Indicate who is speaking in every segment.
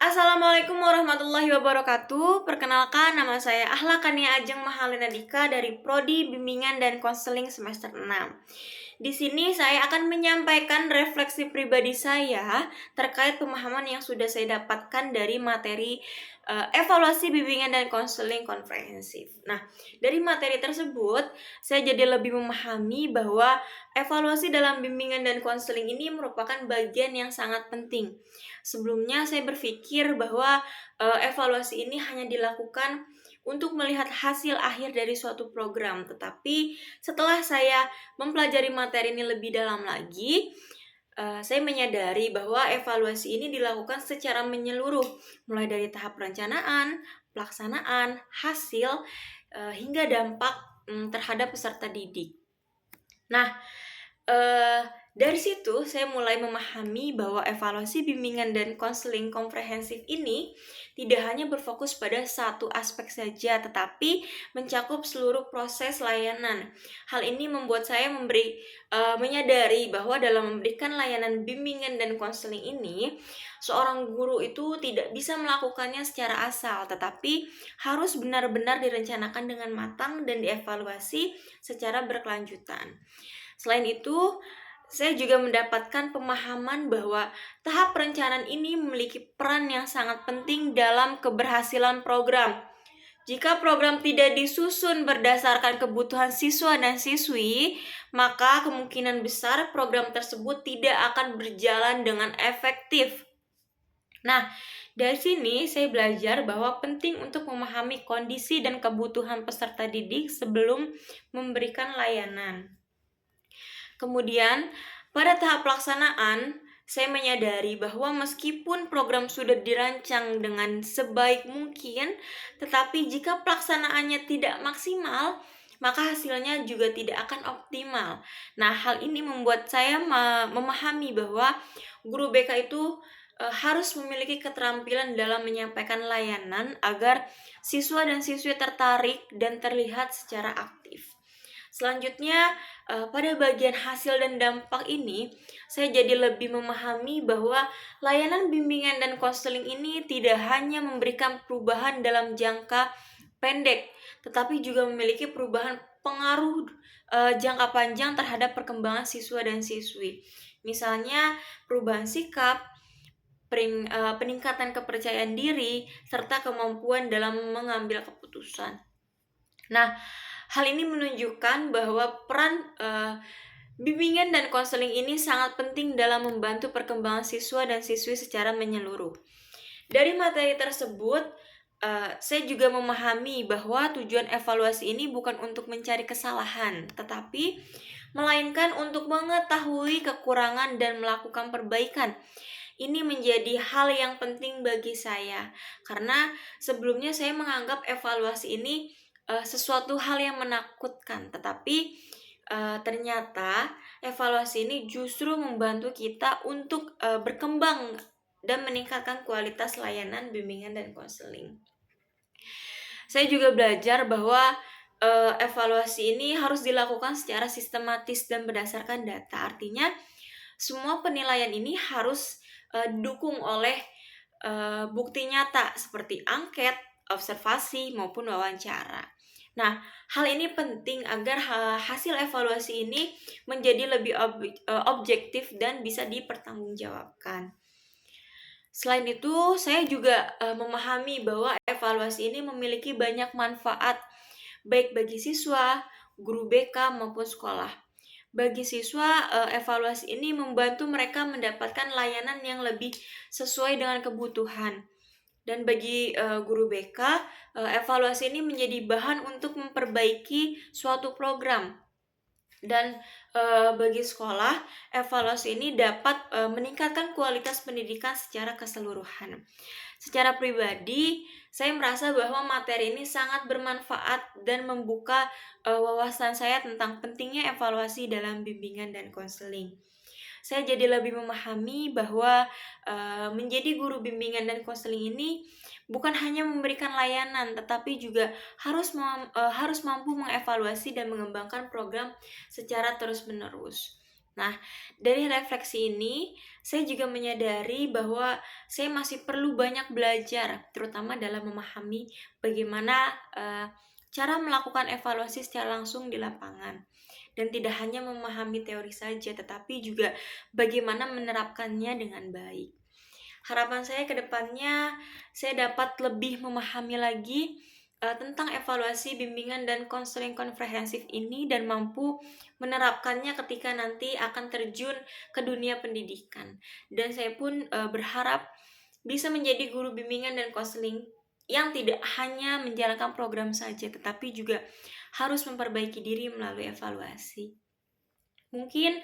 Speaker 1: Assalamualaikum warahmatullahi wabarakatuh. Perkenalkan, nama saya Ahla Kania Ajeng Mahalina Dika dari Prodi Bimbingan dan Konseling semester 6. Di sini saya akan menyampaikan refleksi pribadi saya terkait pemahaman yang sudah saya dapatkan dari materi evaluasi bimbingan dan konseling komprehensif. Nah, dari materi tersebut saya jadi lebih memahami bahwa evaluasi dalam bimbingan dan konseling ini merupakan bagian yang sangat penting. Sebelumnya saya berpikir bahwa evaluasi ini hanya dilakukan untuk melihat hasil akhir dari suatu program, tetapi setelah saya mempelajari materi ini lebih dalam lagi, saya menyadari bahwa evaluasi ini dilakukan secara menyeluruh, mulai dari tahap perencanaan, pelaksanaan, hasil, hingga dampak terhadap peserta didik. Nah, dari situ saya mulai memahami bahwa evaluasi bimbingan dan konseling komprehensif ini tidak hanya berfokus pada satu aspek saja, tetapi mencakup seluruh proses layanan. Hal ini membuat saya menyadari bahwa dalam memberikan layanan bimbingan dan konseling ini, seorang guru itu tidak bisa melakukannya secara asal, tetapi harus benar-benar direncanakan dengan matang dan dievaluasi secara berkelanjutan. Selain itu, saya juga mendapatkan pemahaman bahwa tahap perencanaan ini memiliki peran yang sangat penting dalam keberhasilan program. Jika program tidak disusun berdasarkan kebutuhan siswa dan siswi, maka kemungkinan besar program tersebut tidak akan berjalan dengan efektif. Nah, dari sini saya belajar bahwa penting untuk memahami kondisi dan kebutuhan peserta didik sebelum memberikan layanan. Kemudian, pada tahap pelaksanaan, saya menyadari bahwa meskipun program sudah dirancang dengan sebaik mungkin, tetapi jika pelaksanaannya tidak maksimal, maka hasilnya juga tidak akan optimal. Nah, hal ini membuat saya memahami bahwa guru BK itu harus memiliki keterampilan dalam menyampaikan layanan agar siswa dan siswi tertarik dan terlihat secara aktif. Selanjutnya, pada bagian hasil dan dampak ini, saya jadi lebih memahami bahwa layanan bimbingan dan konseling ini tidak hanya memberikan perubahan dalam jangka pendek, tetapi juga memiliki perubahan pengaruh jangka panjang terhadap perkembangan siswa dan siswi. Misalnya, perubahan sikap, peningkatan kepercayaan diri, serta kemampuan dalam mengambil keputusan. Nah, hal ini menunjukkan bahwa peran bimbingan dan konseling ini sangat penting dalam membantu perkembangan siswa dan siswi secara menyeluruh. Dari materi tersebut, saya juga memahami bahwa tujuan evaluasi ini bukan untuk mencari kesalahan, tetapi melainkan untuk mengetahui kekurangan dan melakukan perbaikan. Ini menjadi hal yang penting bagi saya, karena sebelumnya saya menganggap evaluasi ini sesuatu hal yang menakutkan, tetapi ternyata evaluasi ini justru membantu kita untuk berkembang dan meningkatkan kualitas layanan bimbingan dan konseling. Saya juga belajar bahwa evaluasi ini harus dilakukan secara sistematis dan berdasarkan data. Artinya, semua penilaian ini harus didukung oleh bukti nyata seperti angket, observasi, maupun wawancara. Nah, hal ini penting agar hasil evaluasi ini menjadi lebih objektif dan bisa dipertanggungjawabkan. Selain itu, saya juga memahami bahwa evaluasi ini memiliki banyak manfaat, baik bagi siswa, guru BK, maupun sekolah. Bagi siswa, evaluasi ini membantu mereka mendapatkan layanan yang lebih sesuai dengan kebutuhan. Dan bagi guru BK, evaluasi ini menjadi bahan untuk memperbaiki suatu program. Dan bagi sekolah, evaluasi ini dapat meningkatkan kualitas pendidikan secara keseluruhan. Secara pribadi, saya merasa bahwa materi ini sangat bermanfaat dan membuka wawasan saya tentang pentingnya evaluasi dalam bimbingan dan konseling. Saya jadi lebih memahami bahwa menjadi guru bimbingan dan konseling ini bukan hanya memberikan layanan, tetapi juga harus mampu mengevaluasi dan mengembangkan program secara terus-menerus. Nah, dari refleksi ini, saya juga menyadari bahwa saya masih perlu banyak belajar, terutama dalam memahami bagaimana cara melakukan evaluasi secara langsung di lapangan. Dan tidak hanya memahami teori saja, tetapi juga bagaimana menerapkannya dengan baik. Harapan saya ke depannya, saya dapat lebih memahami lagi tentang evaluasi bimbingan dan konseling komprehensif ini dan mampu menerapkannya ketika nanti akan terjun ke dunia pendidikan. Dan saya pun berharap bisa menjadi guru bimbingan dan konseling yang tidak hanya menjalankan program saja, tetapi juga harus memperbaiki diri melalui evaluasi. Mungkin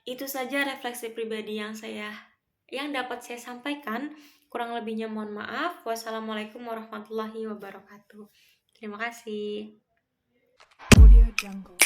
Speaker 1: itu saja refleksi pribadi yang dapat saya sampaikan. Kurang lebihnya mohon maaf. Wassalamualaikum warahmatullahi wabarakatuh. Terima kasih.
Speaker 2: Audio Jungle.